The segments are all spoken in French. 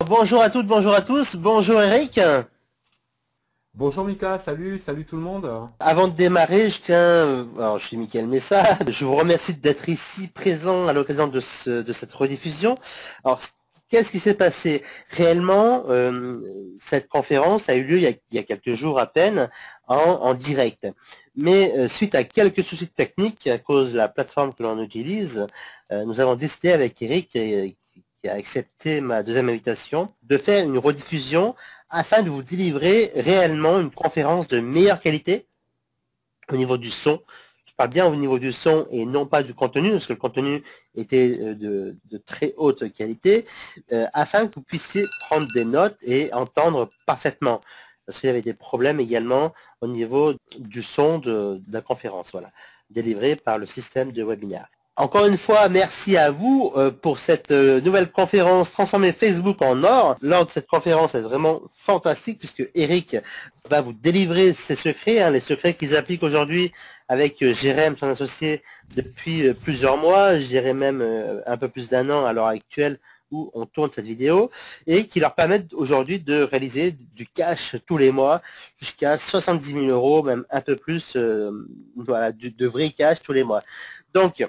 Bonjour à toutes, bonjour à tous, bonjour Eric. Bonjour Mika, salut tout le monde. Avant de démarrer, je tiens, alors je suis Mickaël Messa, je vous remercie d'être ici présent à l'occasion de cette rediffusion. Alors, qu'est-ce qui s'est passé? Réellement, cette conférence a eu lieu il y a quelques jours à peine en direct. Mais suite à quelques soucis techniques à cause de la plateforme que l'on utilise, nous avons décidé avec Eric, qui a accepté ma deuxième invitation, de faire une rediffusion afin de vous délivrer réellement une conférence de meilleure qualité au niveau du son. Je parle bien au niveau du son et non pas du contenu, parce que le contenu était de très haute qualité, afin que vous puissiez prendre des notes et entendre parfaitement. Parce qu'il y avait des problèmes également au niveau du son de la conférence, voilà, délivré par le système de webinaire. Encore une fois, merci à vous pour cette nouvelle conférence Transformer Facebook en or. Lors de cette conférence, c'est vraiment fantastique puisque Eric va vous délivrer ses secrets, les secrets qu'ils appliquent aujourd'hui avec Jérém, son associé, depuis plusieurs mois, je dirais même un peu plus d'1 an à l'heure actuelle où on tourne cette vidéo, et qui leur permettent aujourd'hui de réaliser du cash tous les mois, jusqu'à 70 000 euros, même un peu plus, voilà, de vrai cash tous les mois. Donc,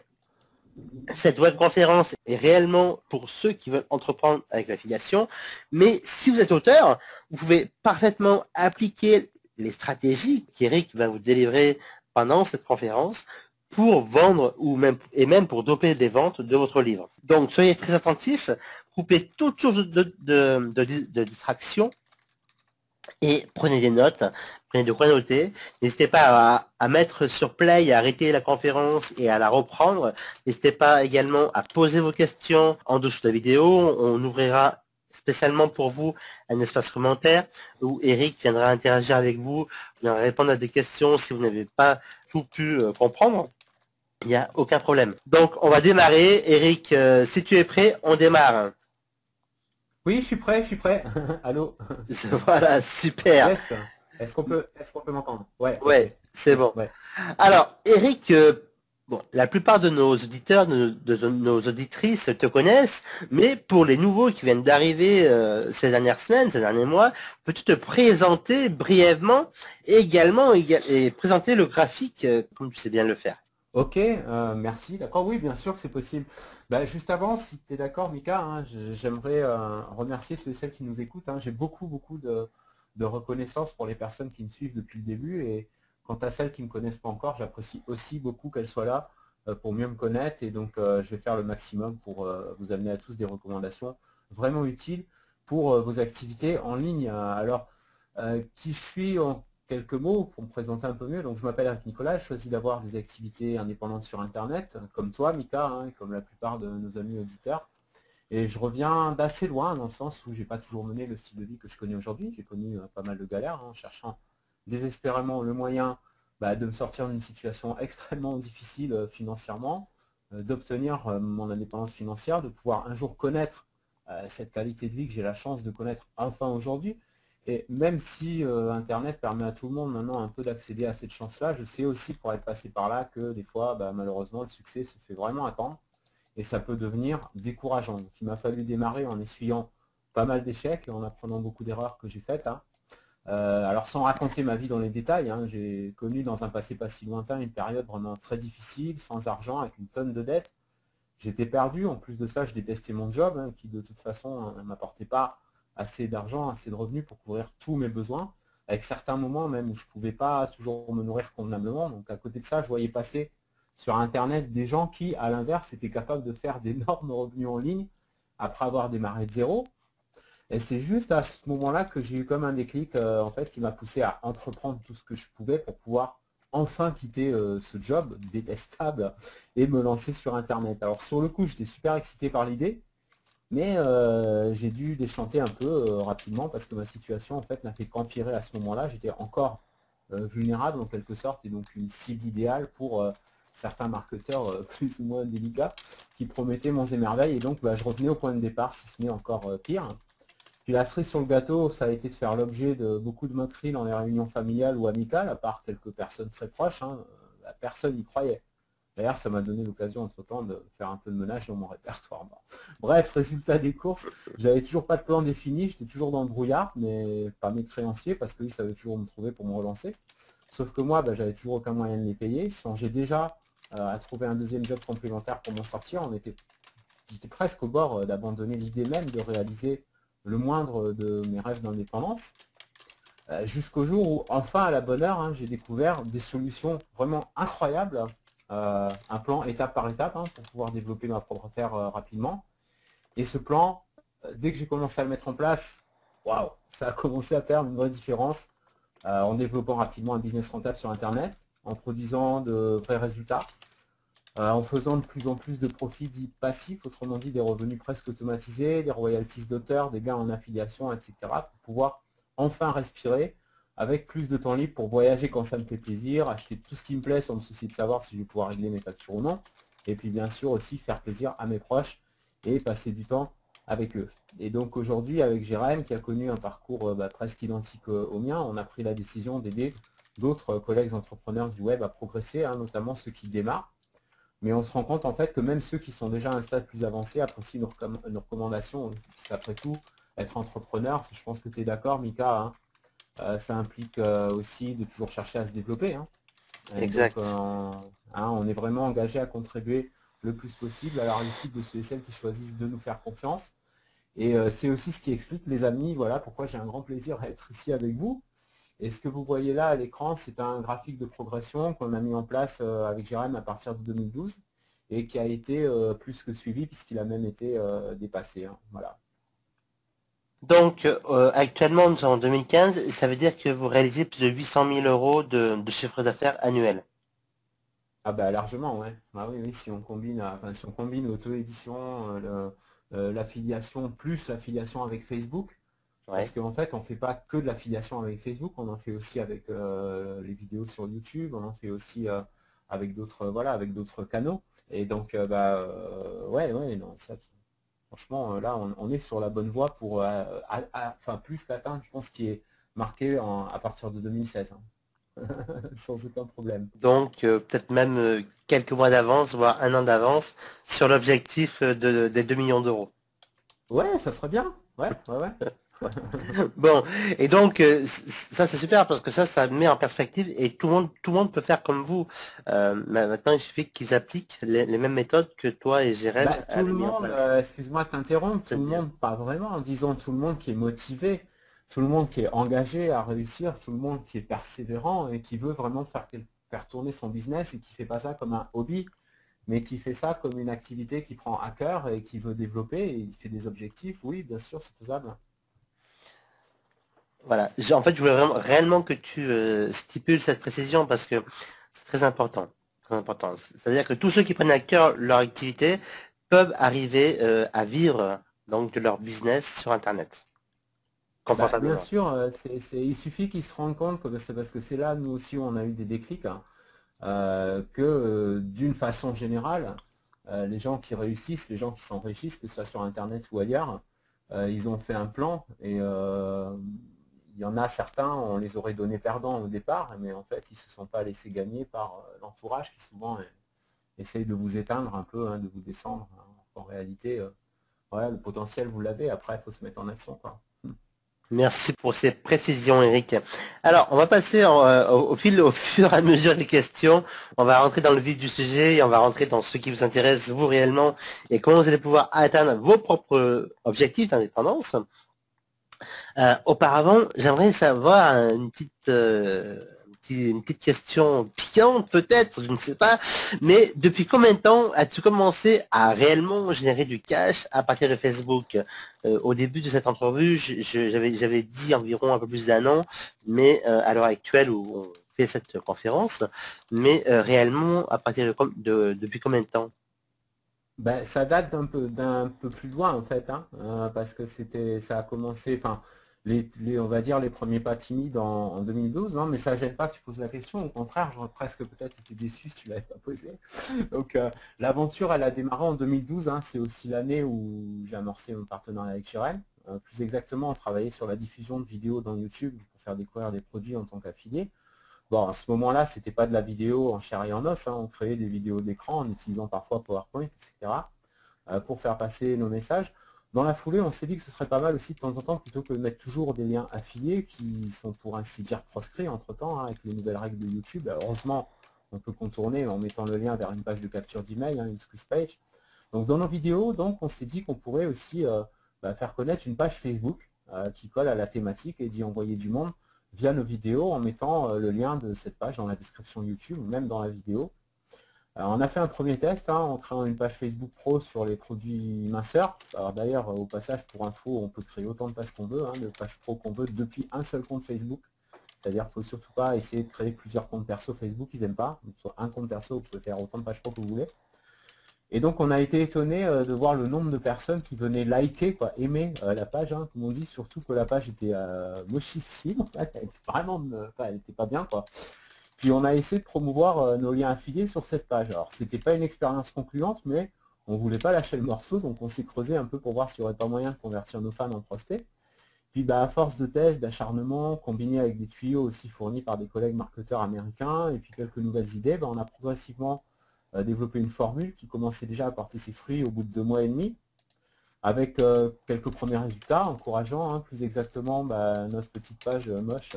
cette webconférence est réellement pour ceux qui veulent entreprendre avec l'affiliation, mais si vous êtes auteur, vous pouvez parfaitement appliquer les stratégies qu'Eric va vous délivrer pendant cette conférence pour vendre et même pour doper les ventes de votre livre. Donc soyez très attentifs, coupez toute source de distraction et prenez des notes, prenez de quoi noter. N'hésitez pas à mettre sur play, à arrêter la conférence et à la reprendre. N'hésitez pas également à poser vos questions en dessous de la vidéo. On ouvrira spécialement pour vous un espace commentaire où Eric viendra interagir avec vous, viendra répondre à des questions si vous n'avez pas tout pu comprendre. Il n'y a aucun problème. Donc on va démarrer. Eric, si tu es prêt, on démarre. Oui, je suis prêt. Allô? Voilà, super. Yes. Est-ce qu'on peut m'entendre? Ouais, ok. Ouais, c'est bon. Ouais. Alors, Eric, bon, la plupart de nos auditeurs, de nos auditrices te connaissent, mais pour les nouveaux qui viennent d'arriver ces dernières semaines, ces derniers mois, peux-tu te présenter brièvement et également et présenter le graphique comme tu sais bien le faire? Ok, merci. D'accord, oui, bien sûr que c'est possible. Bah, juste avant, si tu es d'accord, Mika, hein, j'aimerais remercier ceux et celles qui nous écoutent, hein. J'ai beaucoup de reconnaissance pour les personnes qui me suivent depuis le début. Et quant à celles qui ne me connaissent pas encore, j'apprécie aussi beaucoup qu'elles soient là pour mieux me connaître. Et donc, je vais faire le maximum pour vous amener à tous des recommandations vraiment utiles pour vos activités en ligne. Alors, qui je suis en quelques mots pour me présenter un peu mieux. Donc je m'appelle Eric Nicolas, je choisis d'avoir des activités indépendantes sur Internet, comme toi Mika, hein, comme la plupart de nos amis auditeurs. Et je reviens d'assez loin, dans le sens où j'ai pas toujours mené le style de vie que je connais aujourd'hui. J'ai connu pas mal de galères, en cherchant désespérément le moyen de me sortir d'une situation extrêmement difficile financièrement, d'obtenir mon indépendance financière, de pouvoir un jour connaître cette qualité de vie que j'ai la chance de connaître enfin aujourd'hui. Et même si Internet permet à tout le monde maintenant un peu d'accéder à cette chance-là, je sais aussi pour être passé par là que des fois, malheureusement, le succès se fait vraiment attendre et ça peut devenir décourageant. Donc, il m'a fallu démarrer en essuyant pas mal d'échecs et en apprenant beaucoup d'erreurs que j'ai faites, hein. Alors sans raconter ma vie dans les détails, hein, j'ai connu dans un passé pas si lointain une période vraiment très difficile, sans argent, avec une tonne de dettes. J'étais perdu, en plus de ça, je détestais mon job, hein, qui de toute façon ne m'apportait pas assez d'argent, assez de revenus pour couvrir tous mes besoins, avec certains moments même où je ne pouvais pas toujours me nourrir convenablement. Donc à côté de ça, je voyais passer sur Internet des gens qui, à l'inverse, étaient capables de faire d'énormes revenus en ligne après avoir démarré de zéro. Et c'est juste à ce moment-là que j'ai eu comme un déclic en fait, qui m'a poussé à entreprendre tout ce que je pouvais pour pouvoir enfin quitter ce job détestable et me lancer sur Internet. Alors sur le coup, j'étais super excité par l'idée, mais j'ai dû déchanter un peu rapidement parce que ma situation en fait n'a fait qu'empirer à ce moment-là. J'étais encore vulnérable en quelque sorte et donc une cible idéale pour certains marketeurs plus ou moins délicats qui promettaient monts et merveilles, et donc je revenais au point de départ, si ce n'est encore pire. Puis la cerise sur le gâteau, ça a été de faire l'objet de beaucoup de moqueries dans les réunions familiales ou amicales, à part quelques personnes très proches, hein. Personne n'y croyait. D'ailleurs, ça m'a donné l'occasion entre-temps de faire un peu de ménage dans mon répertoire. Bon. Bref, résultat des courses, j'avais toujours pas de plan défini, j'étais toujours dans le brouillard, mais pas mes créanciers, parce qu'ils savaient toujours me trouver pour me relancer. Sauf que moi, j'avais toujours aucun moyen de les payer. Je songeais déjà à trouver un deuxième job complémentaire pour m'en sortir. J'étais presque au bord d'abandonner l'idée même de réaliser le moindre de mes rêves d'indépendance. Jusqu'au jour où, enfin, à la bonne heure, hein, j'ai découvert des solutions vraiment incroyables, un plan étape par étape hein, pour pouvoir développer ma propre affaire rapidement. Et ce plan, dès que j'ai commencé à le mettre en place, waouh, ça a commencé à faire une vraie différence en développant rapidement un business rentable sur Internet, en produisant de vrais résultats, en faisant de plus en plus de profits dits passifs, autrement dit des revenus presque automatisés, des royalties d'auteur, des gains en affiliation, etc. pour pouvoir enfin respirer avec plus de temps libre pour voyager quand ça me fait plaisir, acheter tout ce qui me plaît sans me soucier de savoir si je vais pouvoir régler mes factures ou non, et puis bien sûr aussi faire plaisir à mes proches et passer du temps avec eux. Et donc aujourd'hui avec Jérém qui a connu un parcours presque identique au mien, on a pris la décision d'aider d'autres collègues entrepreneurs du web à progresser, hein, notamment ceux qui démarrent. Mais on se rend compte en fait que même ceux qui sont déjà à un stade plus avancé apprécient nos recommandations, puisqu'après tout, être entrepreneur, je pense que tu es d'accord Mika, hein, ça implique aussi de toujours chercher à se développer. Hein. Et donc Exact. on est vraiment engagé à contribuer le plus possible à la réussite de ceux et celles qui choisissent de nous faire confiance. Et c'est aussi ce qui explique, les amis, voilà pourquoi j'ai un grand plaisir à être ici avec vous. Et ce que vous voyez là à l'écran, c'est un graphique de progression qu'on a mis en place avec Jérém à partir de 2012 et qui a été plus que suivi puisqu'il a même été dépassé. Hein. Voilà. Donc, actuellement, nous sommes en 2015, ça veut dire que vous réalisez plus de 800 000 euros de chiffre d'affaires annuel. Ah bah largement, ouais. Ah oui, oui, si on combine, si on combine l'auto-édition, l'affiliation plus l'affiliation avec Facebook, parce Ouais. qu'en fait, on ne fait pas que de l'affiliation avec Facebook, on en fait aussi avec les vidéos sur YouTube, on en fait aussi avec d'autres voilà, avec d'autres canaux. Et donc, ouais, ouais, non, ça, franchement, là, on est sur la bonne voie pour enfin, plus l'atteindre, je pense, qui est marqué à partir de 2016, hein. Sans aucun problème. Donc, peut-être même quelques mois d'avance, voire un an d'avance sur l'objectif des 2 millions d'euros. Ouais, ça serait bien. Ouais, ouais, ouais. Bon, et donc ça c'est super parce que ça met en perspective et tout le monde peut faire comme vous. Maintenant, il suffit qu'ils appliquent les mêmes méthodes que toi et Jérém Tout le avez mis en monde, place. excuse-moi de t'interrompre, tout le C'est-à-dire, monde, pas vraiment, disons tout le monde qui est motivé, tout le monde qui est engagé à réussir, tout le monde qui est persévérant et qui veut vraiment faire tourner son business et qui fait pas ça comme un hobby, mais qui fait ça comme une activité qui prend à cœur et qui veut développer et il fait des objectifs, oui, bien sûr, c'est faisable. voilà. En fait, je voulais vraiment réellement que tu stipules cette précision parce que c'est très important. Très important. C'est-à-dire que tous ceux qui prennent à cœur leur activité peuvent arriver à vivre donc de leur business sur Internet Bien confortablement. sûr, il suffit qu'ils se rendent compte que c'est parce que c'est là, nous aussi, où on a eu des déclics, hein, que d'une façon générale, les gens qui réussissent, les gens qui s'enrichissent, que ce soit sur Internet ou ailleurs, ils ont fait un plan et il y en a certains, on les aurait donnés perdants au départ, mais en fait, ils ne se sont pas laissés gagner par l'entourage qui souvent essaye de vous éteindre un peu, hein, de vous descendre. Hein. En réalité, voilà, le potentiel, vous l'avez, après, il faut se mettre en action, quoi. Merci pour ces précisions, Eric. Alors, on va passer au fur et à mesure des questions. On va rentrer dans le vif du sujet et on va rentrer dans ce qui vous intéresse, vous réellement, et comment vous allez pouvoir atteindre vos propres objectifs d'indépendance. Auparavant, j'aimerais savoir une petite question piquante peut-être, je ne sais pas, mais depuis combien de temps as-tu commencé à réellement générer du cash à partir de Facebook? Au début de cette entrevue, j'avais dit environ un peu plus d'un an, mais à l'heure actuelle où on fait cette conférence, mais réellement à partir depuis combien de temps? Ça date d'un peu plus loin en fait, hein, parce que ça a commencé, enfin, on va dire les premiers pas timides en 2012, non, mais ça gêne pas que tu poses la question. Au contraire, j'aurais presque peut-être été déçu si tu l'avais pas posé. Donc l'aventure, elle a démarré en 2012, hein, c'est aussi l'année où j'ai amorcé mon partenariat avec Jérém. Plus exactement, on travaillait sur la diffusion de vidéos dans YouTube pour faire découvrir des produits en tant qu'affilié. Bon, à ce moment-là, c'était pas de la vidéo en chair et en os, hein, on créait des vidéos d'écran en utilisant parfois PowerPoint, etc. Pour faire passer nos messages. Dans la foulée, on s'est dit que ce serait pas mal aussi de temps en temps, plutôt que de mettre toujours des liens affiliés qui sont pour ainsi dire proscrits entre-temps, hein, avec les nouvelles règles de YouTube. Alors, heureusement, on peut contourner en mettant le lien vers une page de capture d'email, hein, une squeeze page. Donc dans nos vidéos, donc, on s'est dit qu'on pourrait aussi faire connaître une page Facebook qui colle à la thématique et d'y envoyer du monde via nos vidéos en mettant le lien de cette page dans la description YouTube ou même dans la vidéo. On a fait un premier test hein, en créant une page Facebook Pro sur les produits minceurs. Alors d'ailleurs, au passage, pour info, on peut créer autant de pages qu'on veut, hein, de pages pro qu'on veut, depuis un seul compte Facebook. C'est-à-dire qu'il ne faut surtout pas essayer de créer plusieurs comptes perso Facebook, ils n'aiment pas. Donc, sur un compte perso, vous pouvez faire autant de pages pro que vous voulez. Et donc on a été étonné de voir le nombre de personnes qui venaient liker, quoi, aimer la page, hein, comme on dit, surtout que la page était mochissime, elle était vraiment, elle n'était pas bien, quoi. Puis on a essayé de promouvoir nos liens affiliés sur cette page. Alors c'était pas une expérience concluante, mais on voulait pas lâcher le morceau, donc on s'est creusé un peu pour voir s'il n'y aurait pas moyen de convertir nos fans en prospects. Puis à force de tests, d'acharnement, combiné avec des tuyaux aussi fournis par des collègues marketeurs américains, et puis quelques nouvelles idées, on a progressivement développé une formule qui commençait déjà à porter ses fruits au bout de 2 mois et demi, avec quelques premiers résultats encourageants, hein, plus exactement notre petite page moche,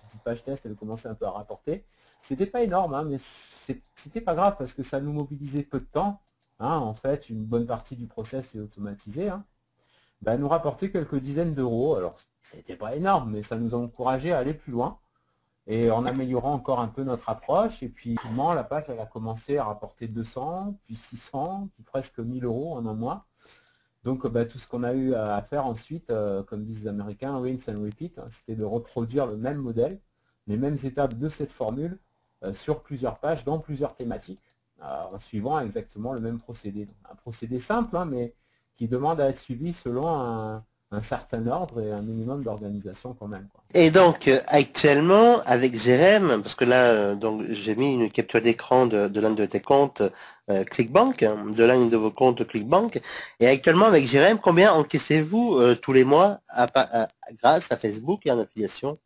petite page test, elle commençait un peu à rapporter. C'était pas énorme, hein, mais c'était pas grave parce que ça nous mobilisait peu de temps. Hein, en fait, une bonne partie du process est automatisée. Hein, nous rapportait quelques dizaines d'euros. Alors, c'était pas énorme, mais ça nous a encouragé à aller plus loin. Et en améliorant encore un peu notre approche, et puis la page elle a commencé à rapporter 200, puis 600, puis presque 1000 euros en un mois. Donc tout ce qu'on a eu à faire ensuite, comme disent les Américains, rinse and repeat, hein, c'était de reproduire le même modèle, les mêmes étapes de cette formule sur plusieurs pages, dans plusieurs thématiques, en suivant exactement le même procédé. Donc, un procédé simple, hein, mais qui demande à être suivi selon un certain ordre et un minimum d'organisation quand même, quoi. Et donc actuellement avec Jérém, parce que là donc j'ai mis une capture d'écran de l'un de tes comptes Clickbank, hein, de l'un de vos comptes Clickbank, et actuellement avec Jérém, combien encaissez-vous tous les mois grâce à Facebook et en affiliation?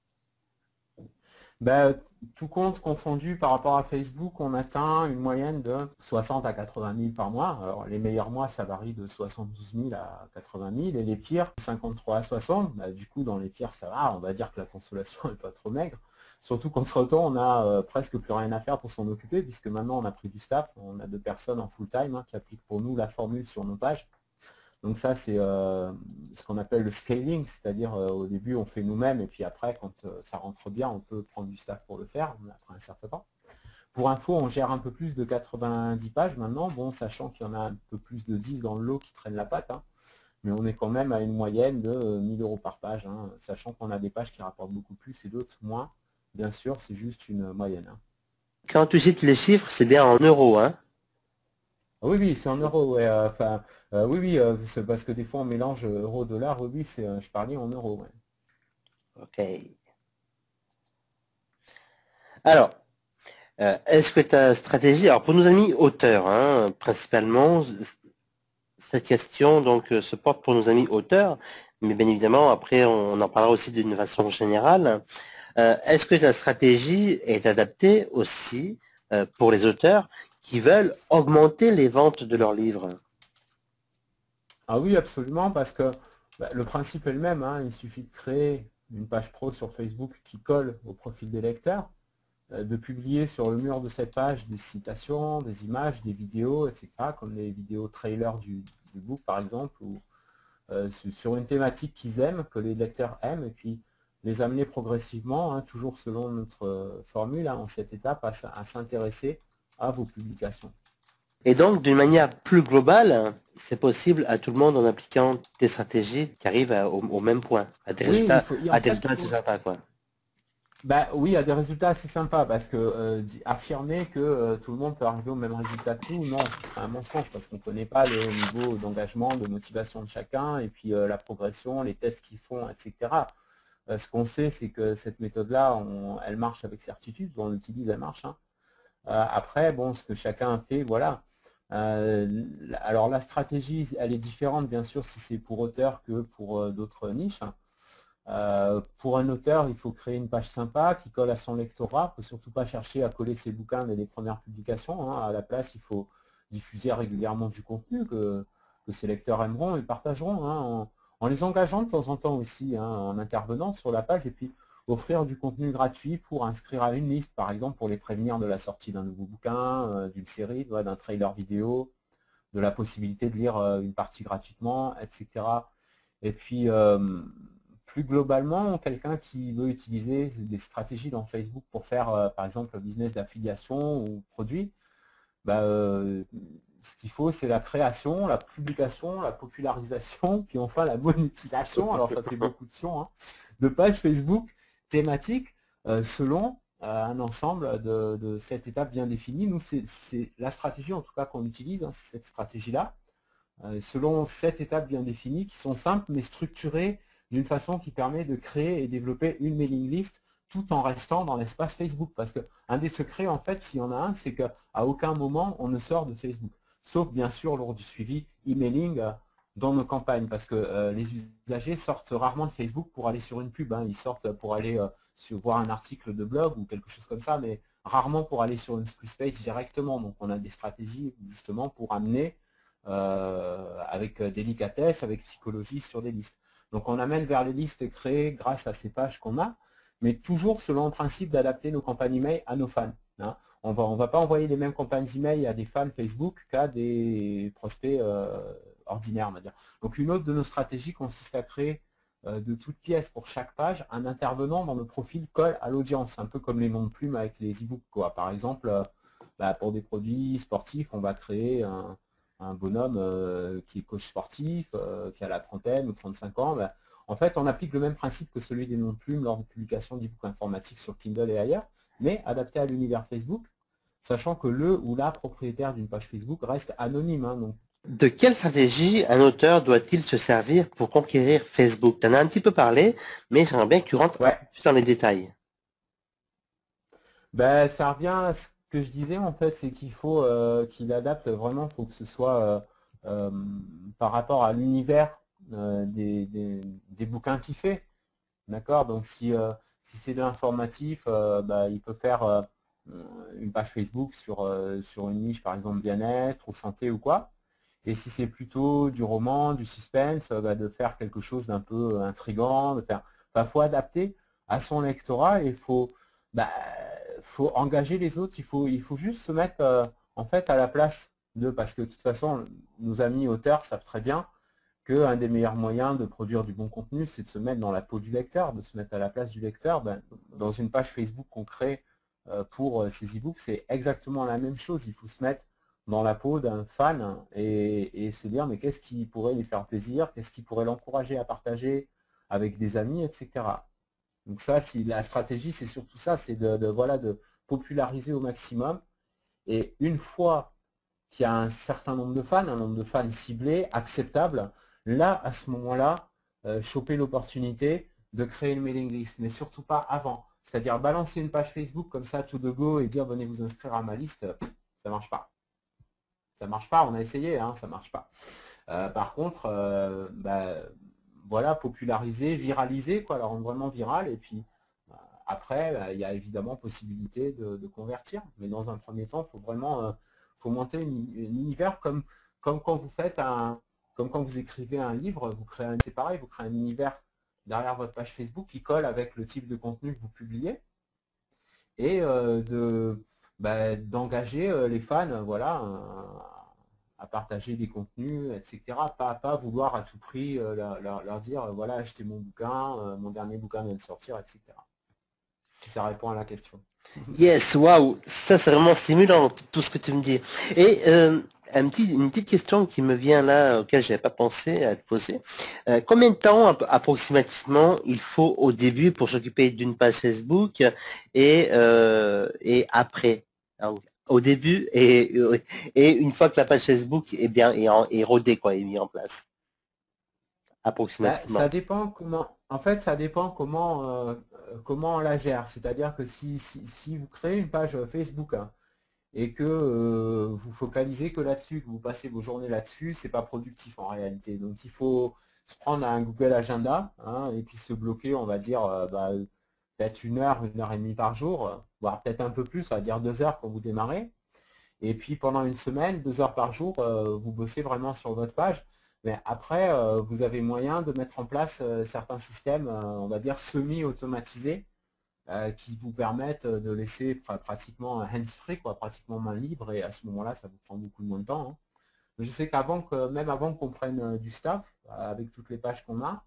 Tout compte confondu par rapport à Facebook, on atteint une moyenne de 60 à 80 000 par mois. Alors les meilleurs mois, ça varie de 72 000 à 80 000, et les pires, 53 à 60. Du coup, dans les pires, ça va, on va dire que la consolation n'est pas trop maigre. Surtout qu'entre-temps, on a presque plus rien à faire pour s'en occuper, puisque maintenant, on a pris du staff, on a 2 personnes en full-time qui appliquent pour nous la formule sur nos pages. Donc ça, c'est ce qu'on appelle le scaling, c'est-à-dire au début, on fait nous-mêmes, et puis après, quand ça rentre bien, on peut prendre du staff pour le faire, après un certain temps. Pour info, on gère un peu plus de 90 pages maintenant, bon, sachant qu'il y en a un peu plus de 10 dans le lot qui traînent la patte, hein, mais on est quand même à une moyenne de 1000 euros par page, hein, sachant qu'on a des pages qui rapportent beaucoup plus et d'autres moins. Bien sûr, c'est juste une moyenne. Hein. Quand tu cites les chiffres, c'est bien en euros, hein? Oui, oui, c'est en euros, ouais, oui, oui, c'est parce que des fois on mélange euro-dollar, oui, oui, je parlais en euros, ouais. Ok. Alors, est-ce que ta stratégie, alors pour nos amis auteurs, hein, principalement, cette question donc se porte pour nos amis auteurs, mais bien évidemment après on en parlera aussi d'une façon générale. Est-ce que ta stratégie est adaptée aussi pour les auteurs qui veulent augmenter les ventes de leurs livres? Ah oui, absolument, parce que le principe est le même, hein, il suffit de créer une page pro sur Facebook qui colle au profil des lecteurs, de publier sur le mur de cette page des citations, des images, des vidéos, etc., comme les vidéos trailers du book par exemple, ou sur une thématique qu'ils aiment, que les lecteurs aiment, et puis les amener progressivement, hein, toujours selon notre formule, hein, en cette étape, à s'intéresser à vos publications. Et donc d'une manière plus globale, c'est possible à tout le monde en appliquant des stratégies qui arrivent au même point, à des Oui, résultats, en à des fait, résultats assez sympas, quoi. oui, il y a des résultats assez sympas, parce que affirmer que tout le monde peut arriver au même résultat que nous, non, ce serait un mensonge, parce qu'on ne connaît pas le niveau d'engagement, de motivation de chacun, et puis la progression, les tests qu'ils font, etc. Ce qu'on sait, c'est que cette méthode-là, elle marche avec certitude, on l'utilise, elle marche. Hein. Après, bon, ce que chacun fait, voilà. Alors la stratégie, elle est différente, bien sûr, si c'est pour auteur que pour d'autres niches. Pour un auteur, il faut créer une page sympa qui colle à son lectorat. Il ne faut surtout pas chercher à coller ses bouquins dès les premières publications, hein. À la place, il faut diffuser régulièrement du contenu que ses lecteurs aimeront et partageront, hein, en les engageant de temps en temps aussi, hein, en intervenant sur la page, et puis offrir du contenu gratuit pour inscrire à une liste, par exemple pour les prévenir de la sortie d'un nouveau bouquin, d'une série, d'un trailer vidéo, de la possibilité de lire une partie gratuitement, etc. Et puis, plus globalement, quelqu'un qui veut utiliser des stratégies dans Facebook pour faire, par exemple, un business d'affiliation ou produit, bah, ce qu'il faut, c'est la création, la publication, la popularisation, puis enfin la monétisation, alors ça fait beaucoup de sion, hein, de pages Facebook thématiques selon un ensemble de 7 étapes bien définies. Nous, c'est la stratégie, en tout cas, qu'on utilise, hein, c'est cette stratégie-là, selon 7 étapes bien définies, qui sont simples, mais structurées d'une façon qui permet de créer et développer une mailing list tout en restant dans l'espace Facebook. Parce qu'un des secrets, en fait, s'il y en a un, c'est qu'à aucun moment, on ne sort de Facebook. Sauf, bien sûr, lors du suivi emailing dans nos campagnes. Parce que les usagers sortent rarement de Facebook pour aller sur une pub, hein. Ils sortent pour aller voir un article de blog ou quelque chose comme ça, mais rarement pour aller sur une squeeze page directement. Donc, on a des stratégies, justement, pour amener avec délicatesse, avec psychologie sur les listes. Donc on amène vers les listes créées grâce à ces pages qu'on a, mais toujours selon le principe d'adapter nos campagnes email à nos fans, hein. On va pas envoyer les mêmes campagnes email à des fans Facebook qu'à des prospects ordinaires, on va dire. Donc une autre de nos stratégies consiste à créer de toutes pièces pour chaque page un intervenant dont le profil colle à l'audience, un peu comme les noms de plumes avec les e-books, quoi. Par exemple, pour des produits sportifs, on va créer un bonhomme qui est coach sportif, qui a la trentaine ou 35 ans. En fait, on applique le même principe que celui des noms de plumes lors de publication d'e-books informatiques sur Kindle et ailleurs, mais adapté à l'univers Facebook, sachant que le ou la propriétaire d'une page Facebook reste anonyme, hein, donc. De quelle stratégie un auteur doit-il se servir pour conquérir Facebook? Tu en as un petit peu parlé, mais j'aimerais bien que tu rentres un peu plus dans les détails. Ça revient à ce que je disais, en fait, c'est qu'il faut qu'il adapte vraiment, il faut que ce soit par rapport à l'univers des bouquins qu'il fait. D'accord? Donc si c'est de l'informatif, il peut faire une page Facebook sur une niche, par exemple bien-être ou santé ou quoi. Et si c'est plutôt du roman, du suspense, de faire quelque chose d'un peu intriguant, de faire. Faut adapter à son lectorat et faut engager les autres. Il faut juste se mettre en fait à la place d'eux, parce que de toute façon, nos amis auteurs savent très bien qu'un des meilleurs moyens de produire du bon contenu, c'est de se mettre dans la peau du lecteur, de se mettre à la place du lecteur. Dans une page Facebook qu'on crée pour ces e-books, c'est exactement la même chose. Il faut se mettre dans la peau d'un fan et se dire mais qu'est-ce qui pourrait lui faire plaisir, qu'est-ce qui pourrait l'encourager à partager avec des amis, etc. Donc ça, si la stratégie, c'est surtout ça, c'est de populariser au maximum. Et une fois qu'il y a un certain nombre de fans, un nombre de fans ciblés, acceptable, là, à ce moment-là, choper l'opportunité de créer une mailing list, mais surtout pas avant. C'est-à-dire balancer une page Facebook comme ça, tout de go, et dire venez vous inscrire à ma liste, ça marche pas. Ça marche pas, on a essayé, hein, ça marche pas. Par contre, voilà, populariser, viraliser, quoi, la rendre vraiment virale, et puis après, il y a évidemment possibilité de convertir. Mais dans un premier temps, il faut vraiment faut monter un univers comme quand vous faites comme quand vous écrivez un livre, c'est pareil, vous créez un univers derrière votre page Facebook qui colle avec le type de contenu que vous publiez et d'engager les fans, voilà, à partager des contenus, etc. Pas vouloir à tout prix leur dire voilà, achetez mon bouquin, mon dernier bouquin vient de sortir, etc. Si ça répond à la question. Yes, waouh, ça c'est vraiment stimulant tout ce que tu me dis. Et une petite question qui me vient là, auquel je n'avais pas pensé à te poser. Combien de temps approximativement il faut au début pour s'occuper d'une page Facebook et après? Alors, au début et une fois que la page Facebook est bien est rodée, quoi, est mise en place, approximativement. Ça dépend comment. En fait, ça dépend comment on la gère. C'est-à-dire que si vous créez une page Facebook, hein, et que vous focalisez que là-dessus, que vous passez vos journées là-dessus, c'est pas productif en réalité. Donc il faut se prendre un Google Agenda, hein, et puis se bloquer, on va dire, peut-être une heure et demie par jour, voire peut-être un peu plus, on va dire 2 heures quand vous démarrez. Et puis pendant une semaine, 2 heures par jour, vous bossez vraiment sur votre page. Mais après, vous avez moyen de mettre en place certains systèmes, on va dire, semi-automatisés, qui vous permettent de laisser pratiquement hands-free, quoi, pratiquement main libre, et à ce moment-là, ça vous prend beaucoup moins de temps, hein. Mais je sais même avant qu'on prenne du staff, avec toutes les pages qu'on a,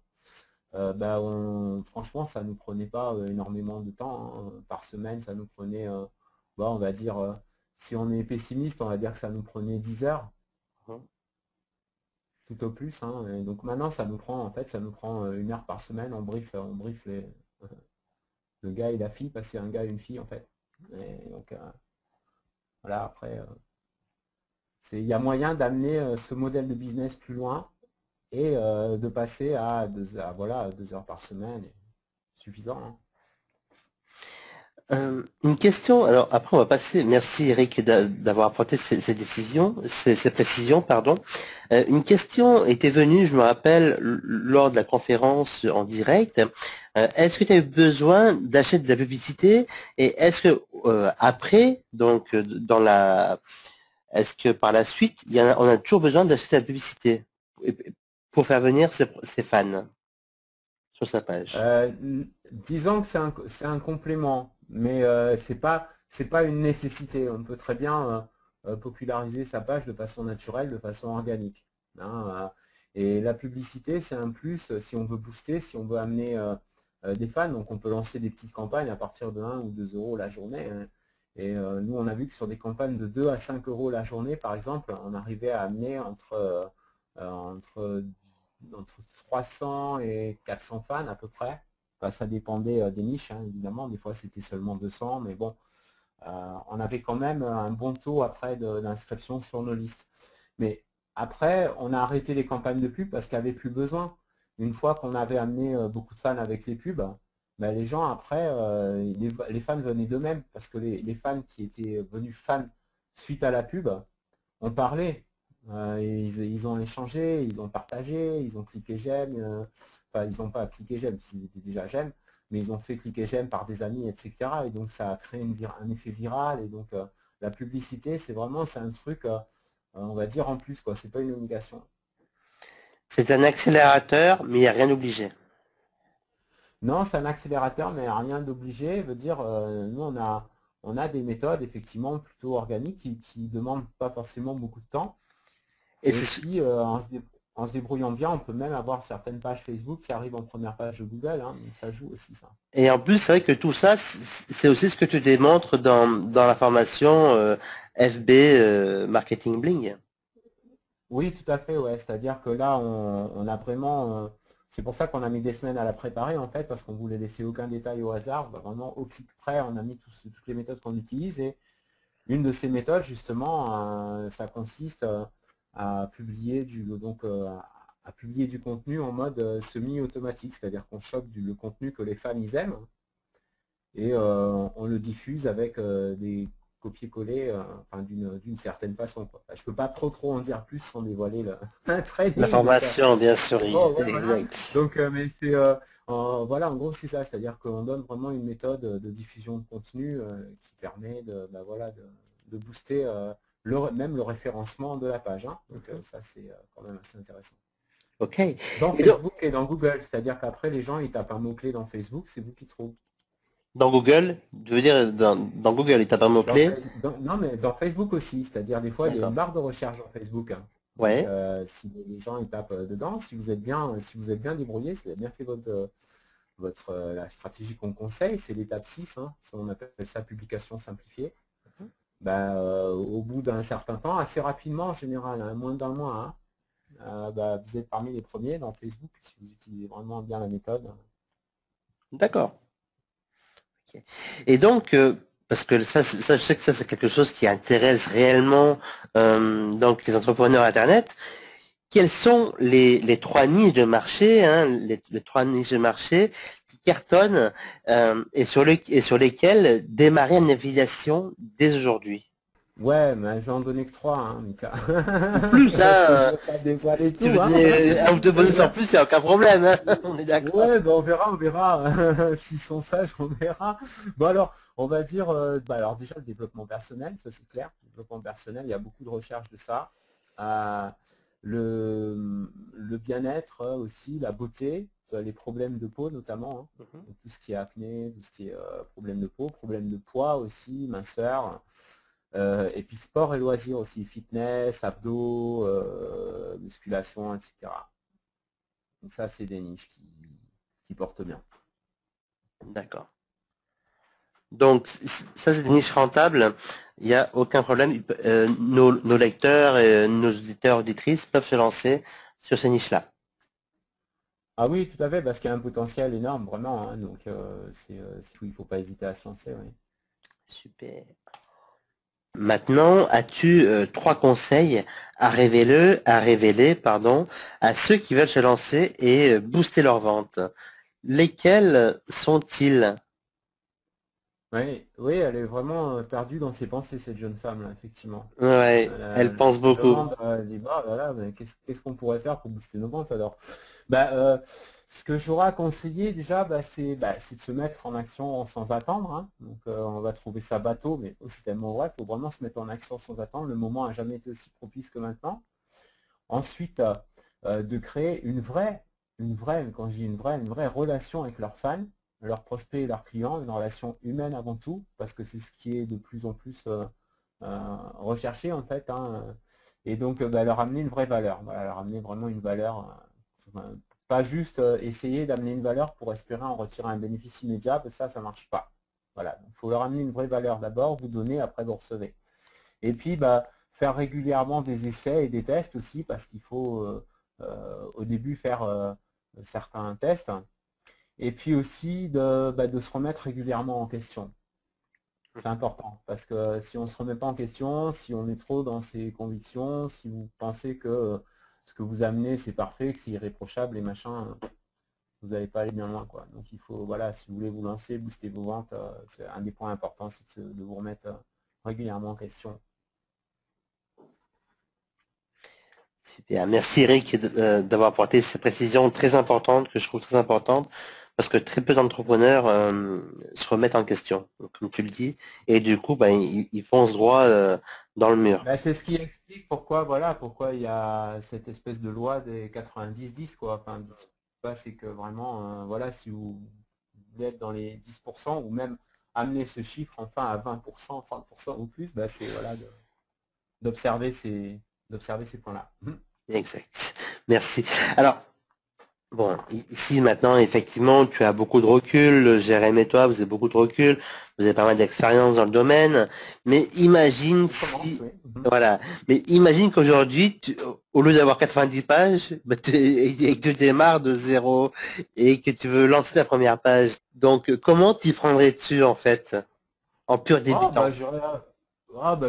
franchement, ça ne nous prenait pas énormément de temps, hein. Par semaine, ça nous prenait, on va dire, si on est pessimiste, on va dire que ça nous prenait 10 heures, tout au plus, hein. Et donc maintenant, ça nous prend, en fait, ça nous prend 1 heure par semaine, on brief le gars et la fille, parce qu'il y a un gars et une fille, en fait. Et donc, voilà, après, il y a moyen d'amener ce modèle de business plus loin, et de passer à 2 heures par semaine, suffisant, hein. Une question, alors après on va passer, merci Eric d'avoir apporté ces décisions, ces précisions, pardon. Une question était venue, je me rappelle, lors de la conférence en direct. Est-ce que tu as eu besoin d'acheter de la publicité, et est-ce que après, donc est-ce que par la suite, on a toujours besoin d'acheter de la publicité pour faire venir ses fans sur sa page? Disons que c'est un complément, mais c'est pas une nécessité. On peut très bien populariser sa page de façon naturelle, de façon organique, hein. Et la publicité, c'est un plus si on veut booster, si on veut amener des fans. Donc on peut lancer des petites campagnes à partir de 1 ou 2 euros la journée, hein. Et nous, on a vu que sur des campagnes de 2 à 5 euros la journée, par exemple, on arrivait à amener entre 300 et 400 fans à peu près. Enfin, ça dépendait des niches, hein, évidemment. Des fois, c'était seulement 200, mais bon, on avait quand même un bon taux après d'inscription sur nos listes. Mais après, on a arrêté les campagnes de pub parce qu'il n'y avait plus besoin. Une fois qu'on avait amené beaucoup de fans avec les pubs, les gens, après, les fans venaient d'eux-mêmes, parce que les fans qui étaient venus fans suite à la pub ont parlé. Ils ont échangé, ils ont partagé, ils ont cliqué j'aime, enfin ils n'ont pas cliqué j'aime, ils étaient déjà j'aime, mais ils ont fait cliquer j'aime par des amis, etc. Et donc ça a créé un effet viral, et donc la publicité, c'est un truc, on va dire en plus, quoi, c'est pas une obligation. C'est un accélérateur, mais il n'y a rien d'obligé. Non, c'est un accélérateur, mais rien d'obligé. Veut dire, nous, on a des méthodes, effectivement, plutôt organiques qui demandent pas forcément beaucoup de temps. Et puis, en se débrouillant bien, on peut même avoir certaines pages Facebook qui arrivent en première page de Google, hein, donc ça joue aussi, ça. Et en plus, c'est vrai que tout ça, c'est aussi ce que tu démontres dans la formation FB Marketing Bling. Oui, tout à fait, ouais. C'est-à-dire que là, on a vraiment... c'est pour ça qu'on a mis des semaines à la préparer, en fait, parce qu'on voulait laisser aucun détail au hasard. Vraiment, au clic près, on a mis toutes les méthodes qu'on utilise. Et une de ces méthodes, justement, ça consiste à publier à publier du contenu en mode semi-automatique, c'est-à-dire qu'on chope le contenu que les fans ils aiment, et on le diffuse avec des copier-coller, enfin, d'une certaine façon, quoi. Je peux pas trop en dire plus sans dévoiler la formation, bien sûr. Voilà. Donc, mais c'est voilà, en gros c'est ça, c'est-à-dire qu'on donne vraiment une méthode de diffusion de contenu qui permet de booster même le référencement de la page, hein. Donc ça c'est quand même assez intéressant. Ok. Dans Facebook et dans Google, c'est-à-dire qu'après les gens ils tapent un mot-clé dans Facebook, c'est vous qui trouvez. Dans Google, tu veux dire dans Google, il tape un mot-clé? Non, mais dans Facebook aussi, c'est-à-dire des fois il y a une barre de recherche dans Facebook, hein. Ouais. Donc, si les gens ils tapent dedans, si vous êtes bien débrouillé, si vous avez bien fait la stratégie qu'on conseille, c'est l'étape 6, hein, on appelle ça publication simplifiée. Au bout d'un certain temps, assez rapidement en général, hein, moins d'un mois, hein, vous êtes parmi les premiers dans Facebook si vous utilisez vraiment bien la méthode. D'accord. Okay. Et donc, parce que ça, je sais que ça c'est quelque chose qui intéresse réellement donc les entrepreneurs Internet. Quelles sont les trois niches de marché, hein, les trois niches de marché qui cartonnent et sur lesquelles démarrer une affiliation dès aujourd'hui? Ouais, mais j'en donnais que 3, hein, Mika. Ou plus, Je hein. vais pas dévoiler Si tu tout, veux hein. donner un ou deux bonus en plus, il n'y a aucun problème, hein. On est d'accord. Ouais, bah on verra. S'ils sont sages, on verra. Bon alors, on va dire, bah alors déjà le développement personnel, ça c'est clair. Le développement personnel, il y a beaucoup de recherches de ça. Euh, le bien-être aussi, la beauté, les problèmes de peau notamment, hein. Mhm. Donc, tout ce qui est acné, tout ce qui est problème de peau, problème de poids aussi, minceur. Et puis sport et loisirs aussi, fitness, abdos, musculation, etc. Donc ça, c'est des niches qui portent bien. D'accord. Donc, ça, c'est des niches rentables. Il n'y a aucun problème. Nos lecteurs et nos auditeurs, auditrices peuvent se lancer sur ces niches-là. Ah oui, tout à fait, parce qu'il y a un potentiel énorme, vraiment, hein. Donc il ne faut pas hésiter à se lancer, oui. Super. Maintenant, as-tu trois conseils à révéler, à ceux qui veulent se lancer et booster leur vente? Lesquels sont-ils? Oui, oui, elle est vraiment perdue dans ses pensées, cette jeune femme, là, effectivement. Ouais, elle Elle pense se beaucoup. demande, elle dit, bah voilà, mais qu'est-ce qu'on pourrait faire pour booster nos ventes alors? Bah, ce que j'aurais à conseiller déjà, c'est de se mettre en action sans attendre, hein. Donc on va trouver ça bateau, mais c'est tellement vrai, il faut vraiment se mettre en action sans attendre. Le moment n'a jamais été aussi propice que maintenant. Ensuite, de créer quand je dis une vraie relation avec leurs fans, leurs prospects et leurs clients, une relation humaine avant tout, parce que c'est ce qui est de plus en plus recherché en fait, hein. Et donc leur amener une vraie valeur, voilà, leur amener vraiment une valeur, pas juste essayer d'amener une valeur pour espérer en retirer un bénéfice immédiat, parce que ça ne marche pas. Voilà, il faut leur amener une vraie valeur d'abord, vous donnez, après vous recevez. Et puis faire régulièrement des essais et des tests aussi, parce qu'il faut au début faire certains tests, et puis aussi de se remettre régulièrement en question. C'est important, parce que si on ne se remet pas en question, si on est trop dans ses convictions, si vous pensez que ce que vous amenez c'est parfait, que c'est irréprochable et machin, vous n'allez pas aller bien loin, quoi. Donc il faut, voilà, si vous voulez vous lancer, booster vos ventes, c'est un des points importants, c'est de vous remettre régulièrement en question. Super. Merci Eric d'avoir apporté ces précisions très importantes, que je trouve très importantes, parce que très peu d'entrepreneurs se remettent en question, comme tu le dis, et du coup, ben, ils foncent droit dans le mur. Ben, c'est ce qui explique pourquoi, voilà, pourquoi il y a cette espèce de loi des 90-10, quoi. Enfin, c'est que vraiment, voilà, si vous voulez être dans les 10%, ou même amener ce chiffre enfin à 20%, 30% ou plus, ben, c'est voilà, d'observer ces points-là. Exact. Merci. Alors, bon, ici maintenant, effectivement, tu as beaucoup de recul, Jérémy et toi, vous avez beaucoup de recul, vous avez pas mal d'expérience dans le domaine, mais imagine On commence, si, oui. voilà, mais imagine qu'aujourd'hui, au lieu d'avoir 90 pages, bah, et que tu démarres de zéro et que tu veux lancer ta première page. Donc, comment t'y prendrais-tu, en fait, en pur Oh, débutant?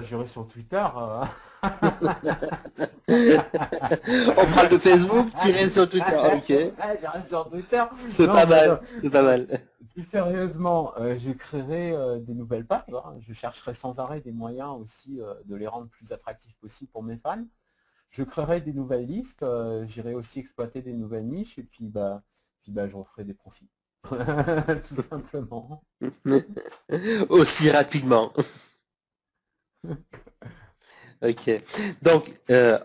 j'irai sur Twitter. On parle de Facebook, tirer sur Twitter, ok. J'irai sur Twitter. C'est pas Non, mais non. mal, c'est pas mal. Plus sérieusement, je créerai des nouvelles pages, hein. Je chercherai sans arrêt des moyens aussi de les rendre plus attractifs possible pour mes fans. Je créerai des nouvelles listes, j'irai aussi exploiter des nouvelles niches et puis je referai des profits. Tout simplement. Aussi rapidement. Ok. Donc,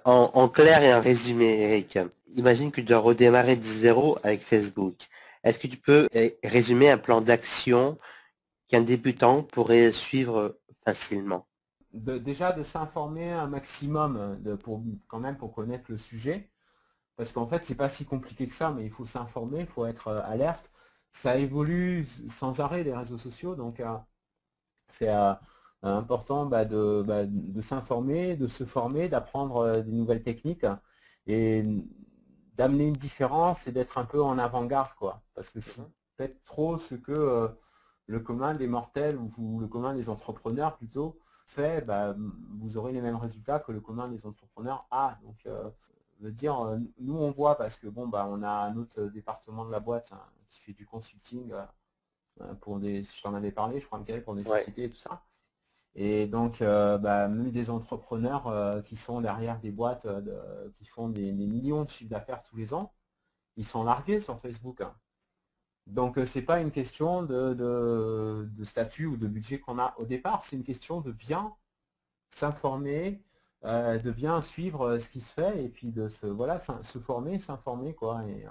en clair et en résumé, Eric, imagine que tu dois redémarrer de zéro avec Facebook. Est-ce que tu peux résumer un plan d'action qu'un débutant pourrait suivre facilement? Déjà de s'informer un maximum quand même pour connaître le sujet. Parce qu'en fait, c'est pas si compliqué que ça, mais il faut s'informer, il faut être alerte. Ça évolue sans arrêt les réseaux sociaux, donc c'est important de s'informer, de se former, d'apprendre des nouvelles techniques et d'amener une différence et d'être un peu en avant-garde, quoi. Parce que si vous faites trop ce que le commun des mortels ou le commun des entrepreneurs plutôt fait, vous aurez les mêmes résultats que le commun des entrepreneurs a. Donc de dire nous on voit parce que on a un autre département de la boîte, hein, qui fait du consulting pour des, je t'en avais parlé, je crois, Michael, pour des Ouais. sociétés et tout ça. Et donc, même des entrepreneurs qui sont derrière des boîtes qui font des millions de chiffres d'affaires tous les ans, ils sont largués sur Facebook, hein. Donc, c'est pas une question de statut ou de budget qu'on a au départ, c'est une question de bien s'informer, de bien suivre ce qui se fait et puis de se former, s'informer, quoi, et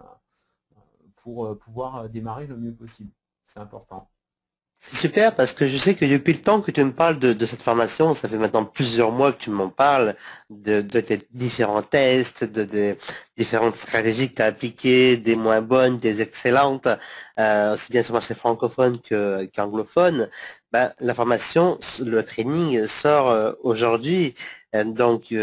pour pouvoir démarrer le mieux possible. C'est important. C'est super parce que je sais que depuis le temps que tu me parles de cette formation, ça fait maintenant plusieurs mois que tu m'en parles, de tes différents tests, de différentes stratégies que tu as appliquées, des moins bonnes, des excellentes, aussi bien sur le marché francophone qu'anglophone. Ben, la formation, le training sort aujourd'hui, donc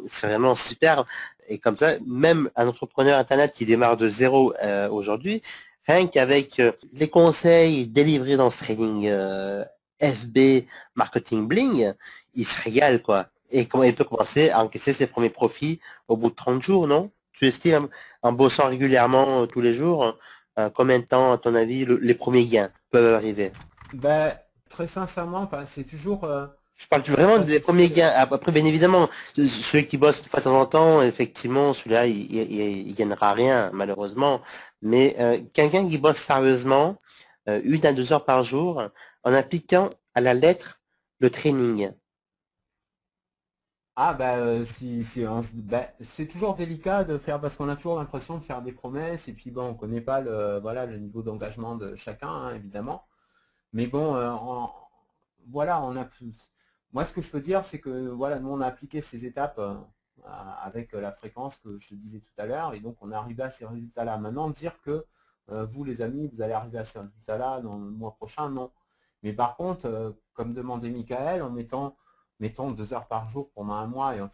c'est vraiment super. Et comme ça, même un entrepreneur Internet qui démarre de zéro aujourd'hui, rien qu'avec les conseils délivrés dans ce training FB Marketing Bling, il se régale, quoi. Et comment il peut commencer à encaisser ses premiers profits au bout de 30 jours, non? Tu estimes, en bossant régulièrement tous les jours, combien de temps, à ton avis, les premiers gains peuvent arriver? Ben, très sincèrement, c'est toujours Je parle vraiment pas des premiers difficile. gains. Après, bien évidemment, ceux qui bossent une fois de temps en temps, effectivement, celui-là, il gagnera rien, malheureusement. Mais quelqu'un qui bosse sérieusement, 1 à 2 heures par jour, en appliquant à la lettre le training. Ah c'est toujours délicat de faire parce qu'on a toujours l'impression de faire des promesses et puis bon on connaît pas le niveau d'engagement de chacun, hein, évidemment. Mais bon voilà on a plus. Moi ce que je peux dire c'est que voilà nous on a appliqué ces étapes avec la fréquence que je te disais tout à l'heure et donc on est arrivé à ces résultats-là. Maintenant dire que vous les amis vous allez arriver à ces résultats-là dans le mois prochain, non. Mais par contre comme demandait Michael en mettons 2 heures par jour pendant un mois et en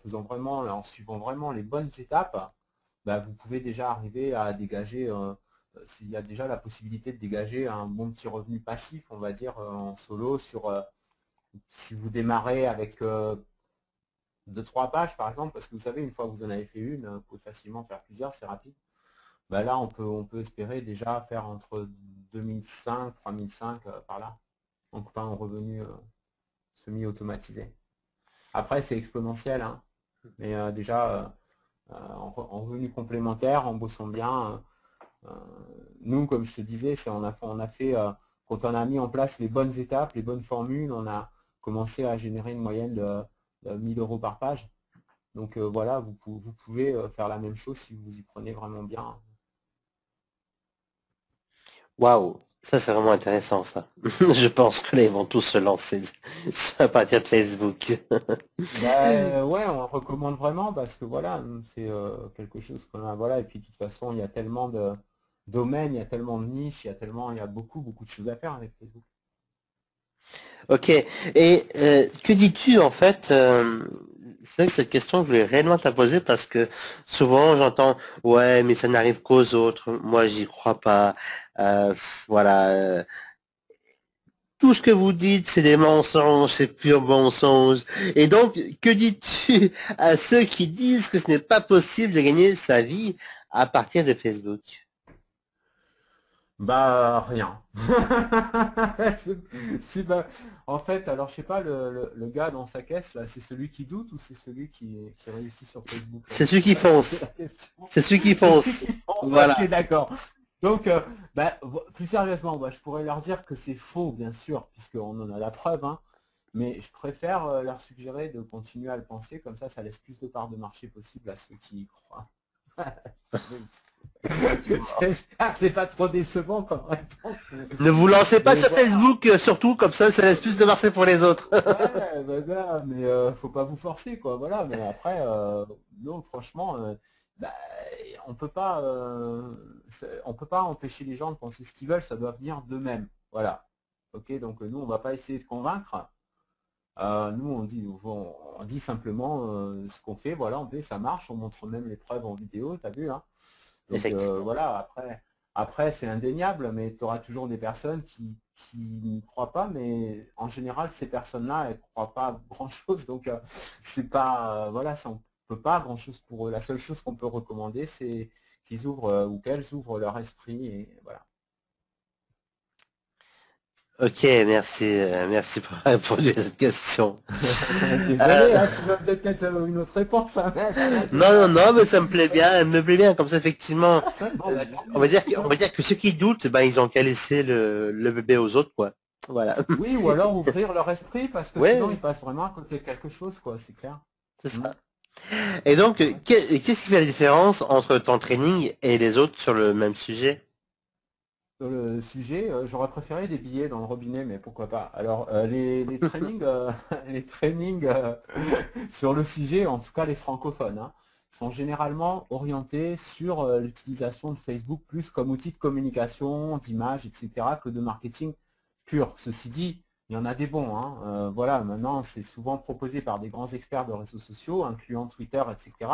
suivant vraiment les bonnes étapes, vous pouvez déjà arriver à dégager, s'il y a déjà la possibilité de dégager un bon petit revenu passif, on va dire, en solo, si vous démarrez avec 2-3 pages par exemple, parce que vous savez, une fois que vous en avez fait une, vous pouvez facilement faire plusieurs, c'est rapide. Là, on peut espérer déjà faire entre 2005, 3005 par là, enfin en revenu semi-automatisé. Après, c'est exponentiel, hein. Mais déjà, en revenu complémentaire, en bossant bien, nous, comme je te disais, quand on a mis en place les bonnes étapes, les bonnes formules, on a commencé à générer une moyenne de 1000 euros par page. Donc voilà, vous pouvez faire la même chose si vous y prenez vraiment bien. Waouh, ça c'est vraiment intéressant, ça. Je pense que là, ils vont tous se lancer à partir de Facebook. Ouais, on recommande vraiment parce que voilà, c'est quelque chose qu'on a, voilà, et puis de toute façon, il y a tellement de domaines, il y a tellement de niches, il y a beaucoup, beaucoup de choses à faire avec Facebook. Ok. Et que dis-tu en fait c'est vrai que cette question, je voulais réellement te la poser parce que souvent j'entends ouais, mais ça n'arrive qu'aux autres. Moi, j'y crois pas. Voilà. Tout ce que vous dites, c'est des mensonges, c'est pur mensonge. Et donc, que dis-tu à ceux qui disent que ce n'est pas possible de gagner sa vie à partir de Facebook? Rien. En fait, alors je sais pas, le gars dans sa caisse, là, c'est celui qui doute ou c'est celui qui réussit sur Facebook, là? C'est ceux qui C'est ça qui est foncent. la question. C'est ceux qui C'est ceux foncent. qui pensent, Voilà. ok, d'accord. Donc, plus sérieusement, je pourrais leur dire que c'est faux, bien sûr, puisqu'on en a la preuve, hein, mais je préfère leur suggérer de continuer à le penser, comme ça laisse plus de parts de marché possible à ceux qui y croient. J'espère que c'est pas trop décevant comme réponse. Ne vous lancez pas Mais sur voilà. Facebook, surtout, comme ça laisse plus de marché pour les autres. Ouais, voilà, mais faut pas vous forcer, quoi. Voilà, mais après, non, franchement, bah, on peut pas, on peut pas empêcher les gens de penser ce qu'ils veulent, ça doit venir d'eux-mêmes. Voilà. Ok, donc nous, on va pas essayer de convaincre. Nous, on dit simplement ce qu'on fait. Voilà, on fait, ça marche. On montre même les preuves en vidéo. T'as vu, hein? Donc Effectivement. voilà, après c'est indéniable, mais tu auras toujours des personnes qui n'y croient pas, mais en général, ces personnes-là, elles ne croient pas grand-chose, donc c'est pas, voilà, on peut pas grand-chose pour eux. La seule chose qu'on peut recommander, c'est qu'ils ouvrent ou qu'elles ouvrent leur esprit, et voilà. Ok, merci pour répondre à cette question. Désolé, Euh, hein, tu veux peut-être une autre réponse, hein, mec, arrête non, non, déjà. non, mais ça me plaît bien, elle me plaît bien, comme ça, effectivement, Bon, bah, tant on va mieux. dire on va dire que ceux qui doutent, ben, ils ont qu'à laisser le bébé aux autres, quoi. Voilà. Oui, ou alors ouvrir leur esprit, parce que sinon Ouais, ils passent vraiment à côté de quelque chose, quoi, c'est clair. c'est Hmm. ça. Et donc, Ouais. qu'est-ce qui fait la différence entre ton training et les autres sur le même sujet? Sur le sujet, j'aurais préféré des billets dans le robinet, mais pourquoi pas. Alors, les trainings, les trainings sur le sujet, en tout cas les francophones, hein, sont généralement orientés sur l'utilisation de Facebook plus comme outil de communication, d'image, etc., que de marketing pur. Ceci dit, il y en a des bons, hein. Voilà, maintenant, c'est souvent proposé par des grands experts de réseaux sociaux, incluant Twitter, etc.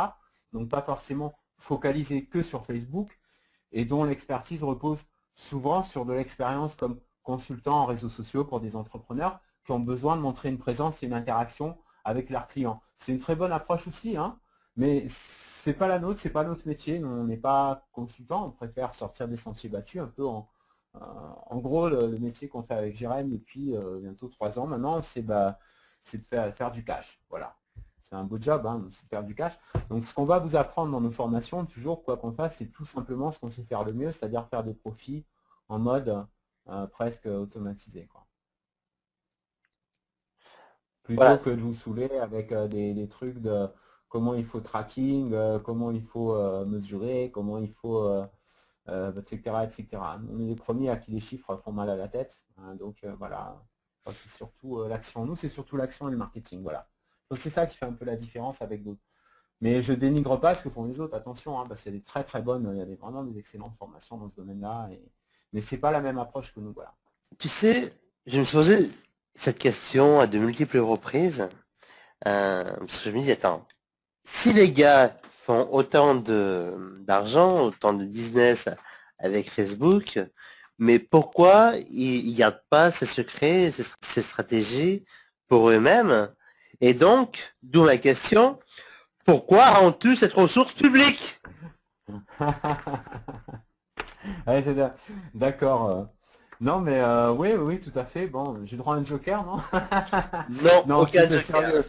Donc, pas forcément focalisé que sur Facebook, et dont l'expertise repose souvent sur de l'expérience comme consultant en réseaux sociaux pour des entrepreneurs qui ont besoin de montrer une présence et une interaction avec leurs clients. C'est une très bonne approche aussi, hein, mais c'est pas la nôtre, c'est pas notre métier. Nous, on n'est pas consultant, on préfère sortir des sentiers battus un peu en gros, le métier qu'on fait avec Jérém depuis bientôt 3 ans maintenant, c'est de faire du cash. Voilà. C'est un beau job, hein, c'est de faire du cash. Donc ce qu'on va vous apprendre dans nos formations, toujours quoi qu'on fasse, c'est tout simplement ce qu'on sait faire le mieux, c'est-à-dire faire des profits en mode presque automatisé, quoi. Plutôt Voilà. que de vous saouler avec des trucs de comment il faut tracking, comment il faut mesurer, comment il faut, etc., etc. On est les premiers à qui les chiffres font mal à la tête, hein, donc voilà. Enfin, c'est surtout l'action. Nous, c'est surtout l'action et le marketing, voilà. Donc c'est ça qui fait un peu la différence avec d'autres. Mais je dénigre pas ce que font les autres, attention, hein, parce qu'il y a des très très bonnes, il y a vraiment des excellentes formations dans ce domaine-là, mais c'est pas la même approche que nous, voilà. Tu sais, je me suis posé cette question à de multiples reprises, parce que je me dis, attends, si les gars font autant d'argent, autant de business avec Facebook, mais pourquoi ils gardent pas ces secrets, ces stratégies pour eux-mêmes? Et donc, d'où ma question, pourquoi rends-tu cette ressource publique? Ouais, d'accord. Non, mais oui, oui, tout à fait. Bon, j'ai droit à un joker, non? Non, Non, aucun plus joker.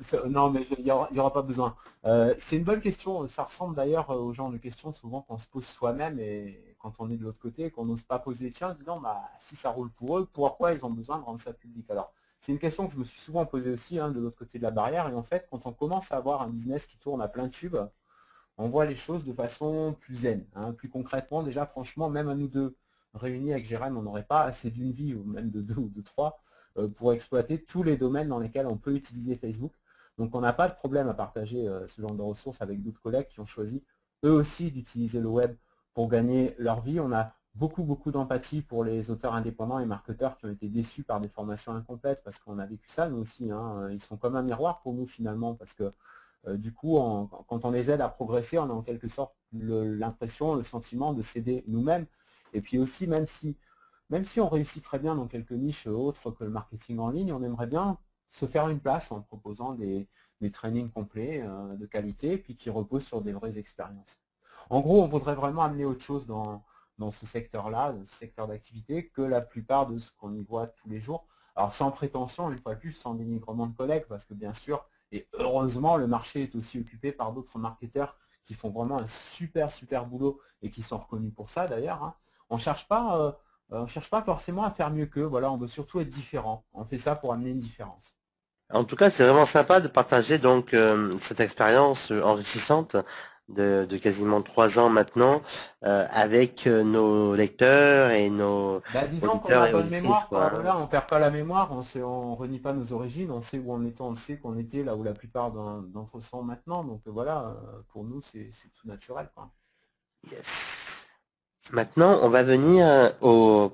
sérieux. Non, mais il y aura pas besoin. C'est une bonne question. Ça ressemble d'ailleurs au genre de questions souvent qu'on se pose soi-même et quand on est de l'autre côté, qu'on n'ose pas poser. Tiens, dis donc, bah, si ça roule pour eux, pourquoi ils ont besoin de rendre ça public? Alors, c'est une question que je me suis souvent posée aussi, hein, de l'autre côté de la barrière. Et en fait, quand on commence à avoir un business qui tourne à plein tube, on voit les choses de façon plus zen, hein. Plus concrètement, déjà, franchement, même à nous deux réunis avec Jérém, on n'aurait pas assez d'une vie, ou même de deux ou de trois, pour exploiter tous les domaines dans lesquels on peut utiliser Facebook. Donc on n'a pas de problème à partager ce genre de ressources avec d'autres collègues qui ont choisi eux aussi d'utiliser le web pour gagner leur vie. On a beaucoup, beaucoup d'empathie pour les auteurs indépendants et marketeurs qui ont été déçus par des formations incomplètes parce qu'on a vécu ça, nous aussi, hein. Ils sont comme un miroir pour nous finalement parce que du coup, quand on les aide à progresser, on a en quelque sorte l'impression, le sentiment de s'aider nous-mêmes. Et puis aussi, même si on réussit très bien dans quelques niches autres que le marketing en ligne, on aimerait bien se faire une place en proposant des trainings complets de qualité, puis qui reposent sur des vraies expériences. En gros, on voudrait vraiment amener autre chose dans ce secteur-là, dans ce secteur d'activité, que la plupart de ce qu'on y voit tous les jours. Alors sans prétention, une fois de plus, sans dénigrement de collègues, parce que bien sûr, et heureusement, le marché est aussi occupé par d'autres marketeurs qui font vraiment un super, super boulot et qui sont reconnus pour ça d'ailleurs, hein. On ne cherche pas forcément à faire mieux qu'eux, voilà, on veut surtout être différent. On fait ça pour amener une différence. En tout cas, c'est vraiment sympa de partager donc cette expérience enrichissante de quasiment 3 ans maintenant avec nos lecteurs et nos Bah, disons qu'on a auditeurs et bonne auditrices, mémoire, quoi, quoi. hein. Voilà, on perd pas la mémoire, on renie pas nos origines, on sait où on était, on sait qu'on était là où la plupart d'entre eux sont maintenant. Donc voilà, pour nous, c'est tout naturel, quoi. Yes. Maintenant, on va venir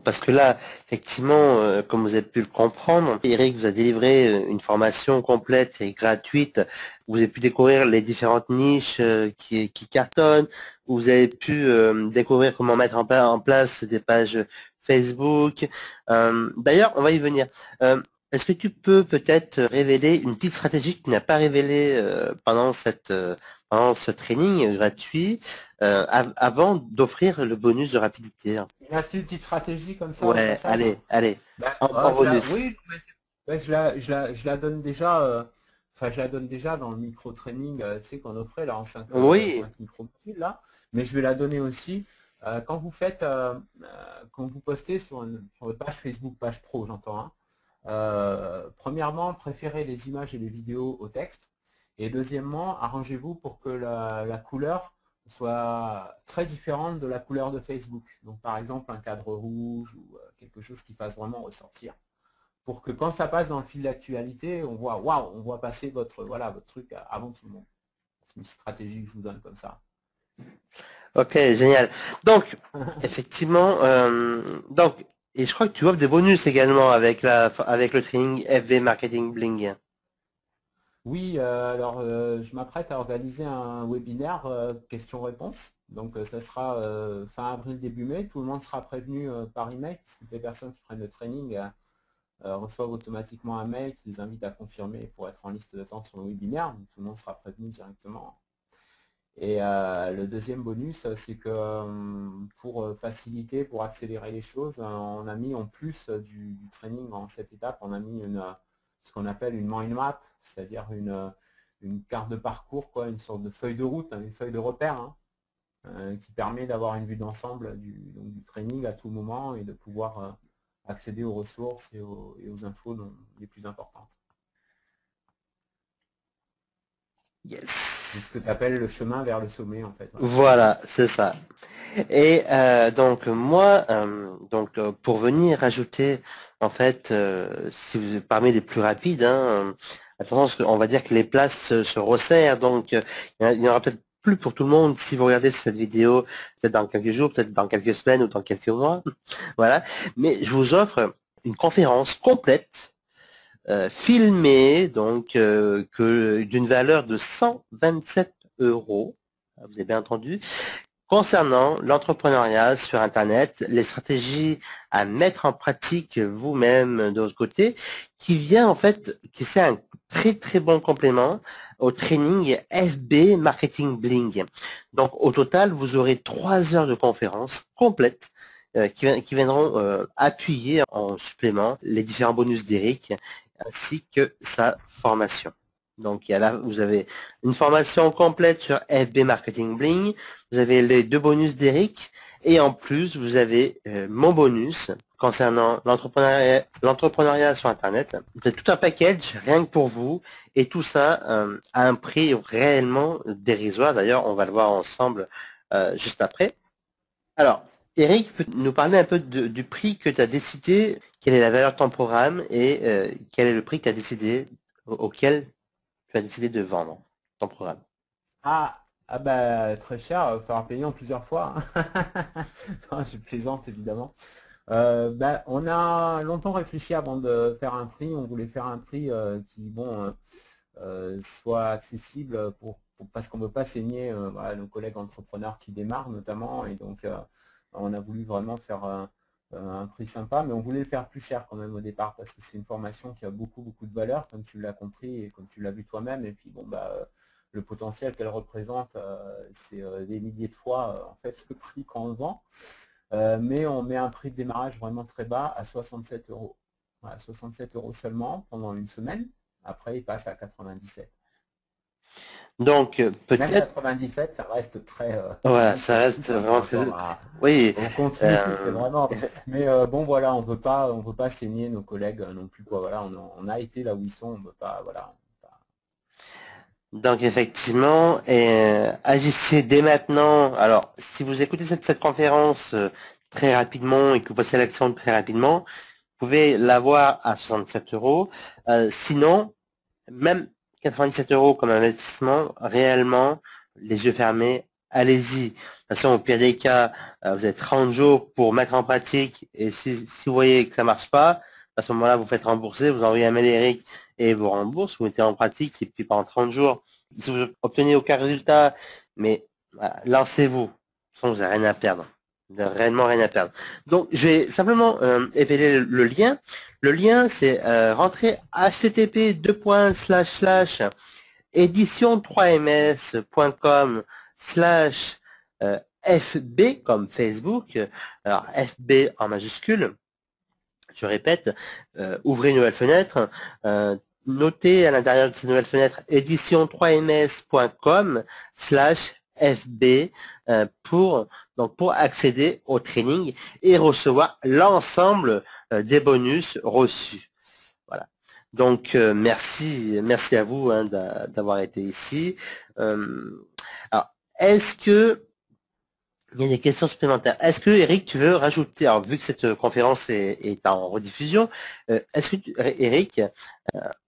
parce que là, effectivement, comme vous avez pu le comprendre, Eric vous a délivré une formation complète et gratuite. Vous avez pu découvrir les différentes niches qui cartonnent. Vous avez pu découvrir comment mettre en place des pages Facebook. D'ailleurs, on va y venir. Est-ce que tu peux peut-être révéler une petite stratégie que tu n'as pas révélée pendant pendant ce training gratuit avant d'offrir le bonus de rapidité. Il reste une petite stratégie comme ça au Ouais, passage. allez, Ben, en bonus. oui, mais je la donne déjà. Enfin, je la donne déjà dans le micro-training, tu sais, qu'on offrait là en 5 Oui, micro-modules là. Mais je vais la donner aussi quand vous faites, quand vous postez sur votre page Facebook, page pro, j'entends. Hein. Premièrement, préférez les images et les vidéos au texte. Et deuxièmement, arrangez-vous pour que la couleur soit très différente de la couleur de Facebook. Donc par exemple un cadre rouge ou quelque chose qui fasse vraiment ressortir. Pour que quand ça passe dans le fil d'actualité, on voit waouh, on voit passer votre truc avant tout le monde. C'est une stratégie que je vous donne comme ça. ok, génial. Donc, effectivement, et je crois que tu offres des bonus également avec le training FB Marketing Bling. Oui, alors je m'apprête à organiser un webinaire questions-réponses. Donc ça sera fin avril, début mai. Tout le monde sera prévenu par email, puisque les personnes qui prennent le training reçoivent automatiquement un mail qui les invite à confirmer pour être en liste d'attente sur le webinaire. Donc tout le monde sera prévenu directement. Et le deuxième bonus, c'est que pour faciliter, pour accélérer les choses, on a mis en plus du training en cette étape, on a mis ce qu'on appelle une mind map, c'est-à-dire une carte de parcours, quoi, une sorte de feuille de route, hein, une feuille de repère, hein, qui permet d'avoir une vue d'ensemble du training à tout moment et de pouvoir accéder aux ressources et aux infos les plus importantes. Yes. C'est ce que tu appelles le chemin vers le sommet, en fait. Voilà, c'est ça. Et donc moi, pour venir ajouter, en fait, si vous êtes parmi les plus rapides, hein, on va dire que les places se resserrent, donc il n'y aura peut-être plus pour tout le monde si vous regardez cette vidéo, peut-être dans quelques jours, peut-être dans quelques semaines ou dans quelques mois, voilà. Mais je vous offre une conférence complète, filmée, donc d'une valeur de 127 euros, vous avez bien entendu, concernant l'entrepreneuriat sur Internet, les stratégies à mettre en pratique vous-même de votre côté, qui c'est un très très bon complément au training FB Marketing Bling. Donc au total, vous aurez 3 heures de conférence complète qui viendront appuyer en supplément les différents bonus d'Eric ainsi que sa formation. Donc vous avez une formation complète sur FB Marketing Bling, vous avez les 2 bonus d'Eric, et en plus vous avez mon bonus concernant l'entrepreneuriat sur Internet. C'est tout un package rien que pour vous, et tout ça à un prix réellement dérisoire. D'ailleurs, on va le voir ensemble juste après. Alors, Eric, peut nous parler un peu du prix que tu as décidé, quelle est la valeur de ton programme et quel est le prix que tu as décidé, auquel tu as décidé de vendre ton programme. Bah très cher, il va falloir payer en plusieurs fois. Non, je plaisante évidemment. Bah, on a longtemps réfléchi avant de faire un prix. On voulait faire un prix qui soit accessible parce qu'on ne veut pas saigner voilà, nos collègues entrepreneurs qui démarrent notamment. Et donc on a voulu vraiment faire un prix sympa, mais on voulait le faire plus cher quand même au départ parce que c'est une formation qui a beaucoup de valeur, comme tu l'as compris et comme tu l'as vu toi-même. Et puis bon bah le potentiel qu'elle représente, c'est des milliers de fois en fait le prix qu'on vend. Mais on met un prix de démarrage vraiment très bas à 67 euros. Voilà, 67 euros seulement pendant une semaine. Après, il passe à 97. Donc Même peut-être 97, ça reste très. voilà, ça reste vraiment très. Oui. On continue, c'est vraiment. Mais bon, voilà, on veut pas saigner nos collègues non plus, quoi. Voilà, on a été là où ils sont, on veut pas, voilà. Donc effectivement, agissez dès maintenant. Alors, si vous écoutez cette conférence très rapidement et que vous passez à l'action très rapidement, vous pouvez l'avoir à 67 euros. Sinon, même 97 euros comme investissement, réellement, les yeux fermés, allez-y. De toute façon, au pire des cas, vous avez 30 jours pour mettre en pratique, et si vous voyez que ça marche pas, à ce moment-là, vous faites rembourser, vous envoyez un mail à Eric et vous rembourse, vous mettez en pratique, et puis pendant 30 jours, si vous obtenez aucun résultat, mais lancez-vous. De toute façon, vous n'avez rien à perdre. Vous n'avez réellement rien à perdre. Donc, je vais simplement épeler le lien. Le lien, c'est rentrer http:// édition3ms.com/FB comme Facebook, alors FB en majuscule, je répète, ouvrez une nouvelle fenêtre, notez à l'intérieur de cette nouvelle fenêtre édition3ms.com/FB pour accéder au training et recevoir l'ensemble des bonus reçus. Voilà. Donc merci à vous d'avoir été ici. Alors, est-ce que il y a des questions supplémentaires? Est-ce que Eric, tu veux rajouter, alors vu que cette conférence est en rediffusion, est-ce que Eric,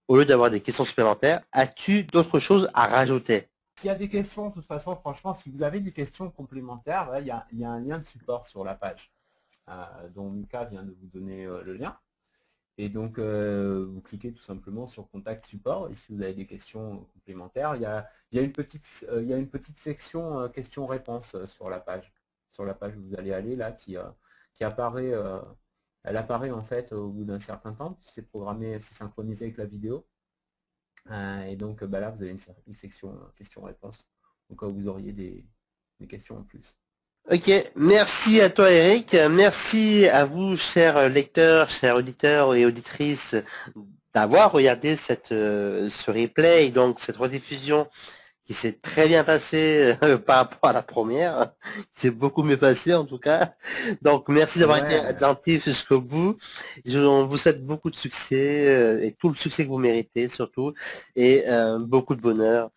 au lieu d'avoir des questions supplémentaires, as-tu d'autres choses à rajouter? S'il y a des questions, de toute façon, franchement, si vous avez des questions complémentaires, il y a un lien de support sur la page, dont Mika vient de vous donner le lien. Et donc, vous cliquez tout simplement sur Contact Support. Et si vous avez des questions complémentaires, il y a une petite section questions-réponses sur la page. Sur la page où vous allez aller, là, qui apparaît, elle apparaît en fait au bout d'un certain temps. C'est programmé, c'est synchronisé avec la vidéo. Et donc, là, vous avez une section questions-réponses. Donc, vous auriez des questions en plus. Ok, merci à toi Eric, merci à vous chers lecteurs, chers auditeurs et auditrices d'avoir regardé ce replay, donc cette rediffusion qui s'est très bien passée par rapport à la première, qui s'est beaucoup mieux passée en tout cas. Donc merci d'avoir été attentif jusqu'au bout. On vous souhaite beaucoup de succès et tout le succès que vous méritez surtout et beaucoup de bonheur.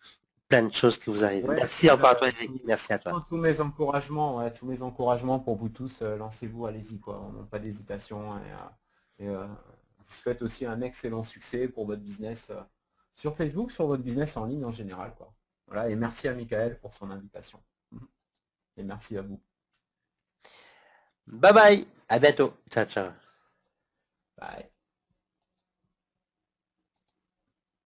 Plein de choses qui vous arrivent. Ouais, merci encore à toi, Eric. Merci à toi. Tous mes encouragements pour vous tous. Lancez-vous, allez-y, quoi. Pas d'hésitation. Et je vous souhaite aussi un excellent succès pour votre business sur Facebook, sur votre business en ligne en général, quoi. Voilà. Et merci à Michael pour son invitation. Et merci à vous. Bye bye. À bientôt. Ciao, ciao. Bye.